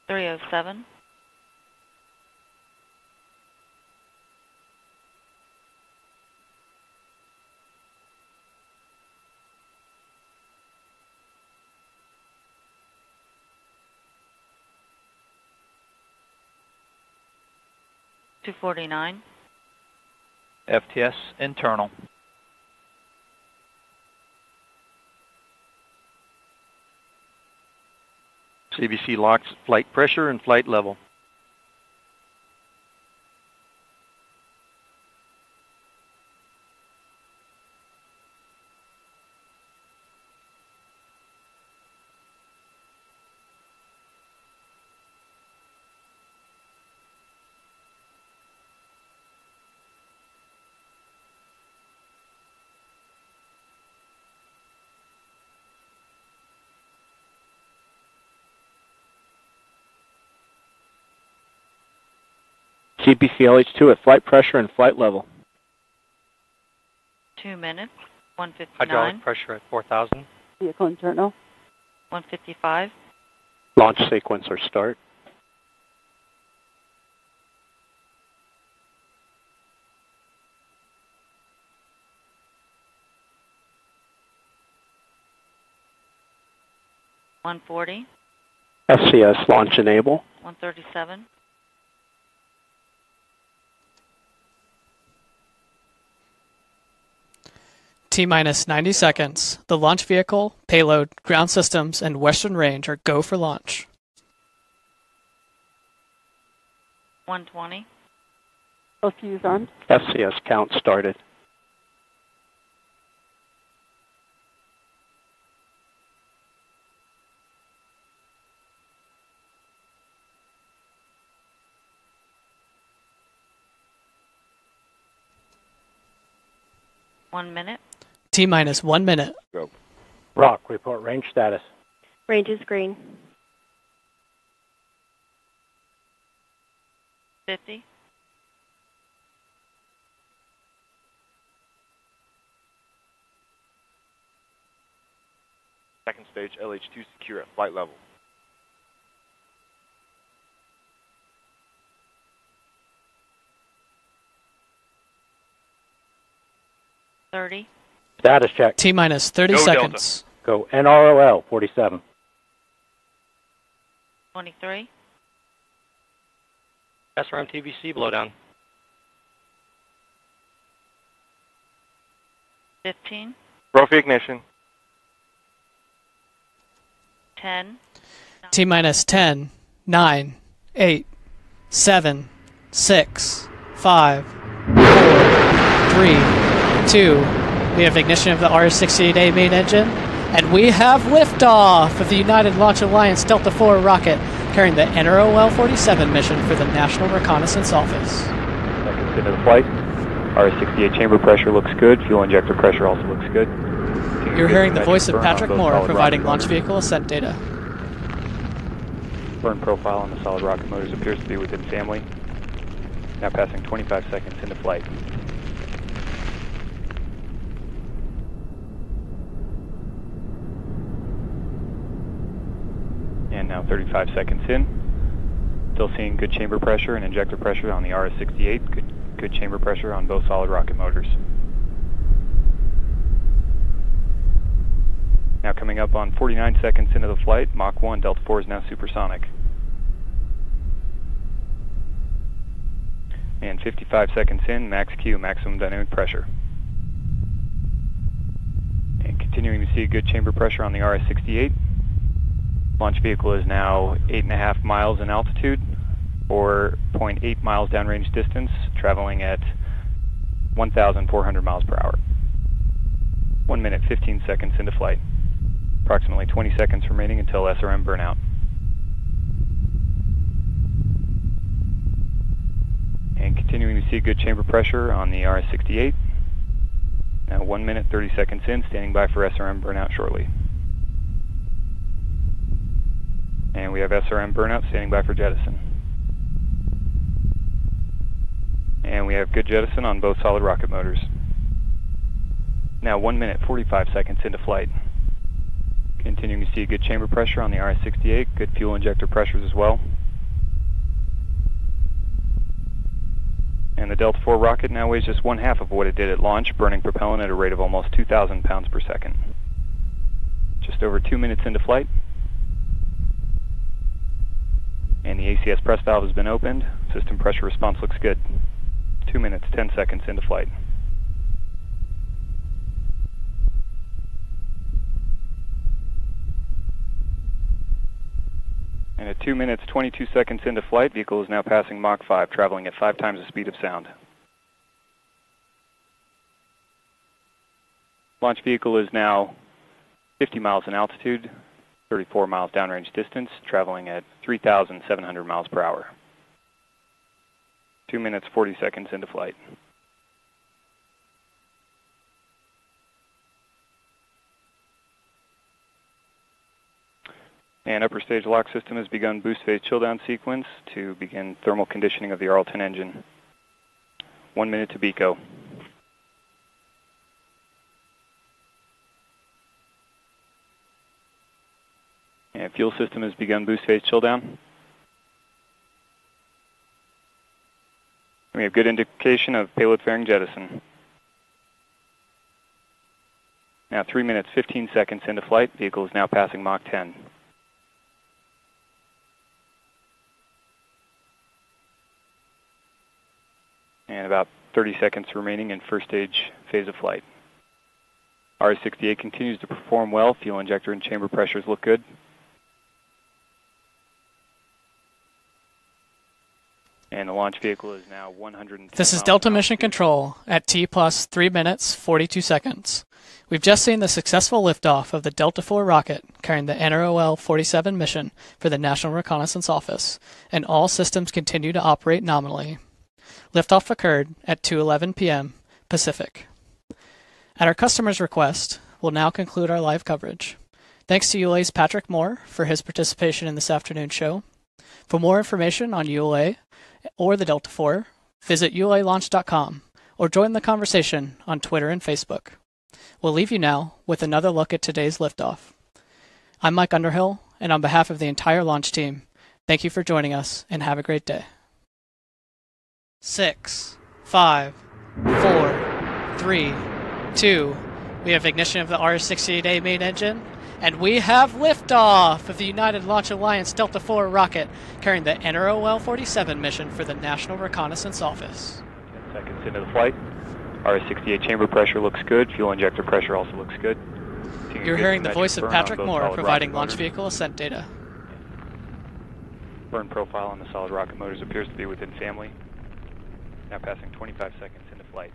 307. $249. FTS internal. CBC locks flight pressure and flight level. CBC LH2 at flight pressure and flight level. 2 minutes. 159. Hydraulic pressure at 4,000. Vehicle internal. 155. Launch sequence or start. $140. SCS launch enable. 137. T-minus 90 seconds. The launch vehicle, payload, ground systems, and western range are go for launch. 120. Both fuse armed. SCS count started. One minute. T-minus 1 minute. Go. Rock, report range status. Range is green. 50. Second stage LH2 secure at flight level. $30. Status check. T-minus 30 Go seconds. Go NROL 47. 23. SRM TBC blowdown. 15. Trophy ignition. 10. T-minus 10, 9, 8, 7, 6, 5, 4, 3, 2. We have ignition of the RS-68A main engine, and we have liftoff of the United Launch Alliance Delta IV rocket carrying the NROL-47 mission for the National Reconnaissance Office. Seconds into the flight. RS-68 chamber pressure looks good. Fuel injector pressure also looks good. You're hearing the voice of Patrick Moore providing launch vehicle ascent data. Burn profile on the solid rocket motors appears to be within family. Now passing 25 seconds into flight. And now 35 seconds in. Still seeing good chamber pressure and injector pressure on the RS-68. Good chamber pressure on both solid rocket motors. Now coming up on 49 seconds into the flight, Mach 1, Delta IV is now supersonic. And 55 seconds in, max Q, maximum dynamic pressure. And continuing to see good chamber pressure on the RS-68. Launch vehicle is now 8.5 miles in altitude, or 0.8 miles downrange distance, traveling at 1,400 miles per hour. 1 minute, 15 seconds into flight. Approximately 20 seconds remaining until SRM burnout. And continuing to see good chamber pressure on the RS-68. Now 1 minute, 30 seconds in, standing by for SRM burnout shortly. And we have SRM burnout standing by for jettison. And we have good jettison on both solid rocket motors. Now 1 minute, 45 seconds into flight. Continuing to see good chamber pressure on the RS-68, good fuel injector pressures as well. And the Delta IV rocket now weighs just 1/2 of what it did at launch, burning propellant at a rate of almost 2,000 pounds per second. Just over 2 minutes into flight. And the ACS press valve has been opened. System pressure response looks good. 2 minutes, 10 seconds into flight. And at 2 minutes, 22 seconds into flight, vehicle is now passing Mach 5, traveling at 5 times the speed of sound. Launch vehicle is now 50 miles in altitude, 34 miles downrange distance, traveling at 3,700 miles per hour. 2 minutes, 40 seconds into flight. And upper stage lock system has begun boost phase chill down sequence to begin thermal conditioning of the Arlton engine. 1 minute to BECO. And fuel system has begun boost phase chill down. We have good indication of payload fairing jettison. Now 3 minutes, 15 seconds into flight. Vehicle is now passing Mach 10. And about 30 seconds remaining in first stage phase of flight. RS-68 continues to perform well. Fuel injector and chamber pressures look good. And the launch vehicle is now 110 This is miles Delta an hour. Mission Control at T plus 3 minutes, 42 seconds. We've just seen the successful liftoff of the Delta IV rocket carrying the NROL-47 mission for the National Reconnaissance Office, and all systems continue to operate nominally. Liftoff occurred at 2:11 p.m. Pacific. At our customer's request, we'll now conclude our live coverage. Thanks to ULA's Patrick Moore for his participation in this afternoon's show. For more information on ULA or the Delta IV, visit ulalaunch.com or join the conversation on Twitter and Facebook. We'll leave you now with another look at today's liftoff. I'm Mike Underhill, and on behalf of the entire launch team, thank you for joining us and have a great day. 6, 5, 4, 3, 2. We have ignition of the RS-68A main engine, and we have liftoff of the United Launch Alliance Delta IV rocket carrying the NROL-47 mission for the National Reconnaissance Office. 10 seconds into the flight. RS-68 chamber pressure looks good. Fuel injector pressure also looks good. You're hearing the voice of Patrick Moore providing launch vehicle ascent data. Burn profile on the solid rocket motors appears to be within family. Now passing 25 seconds into flight.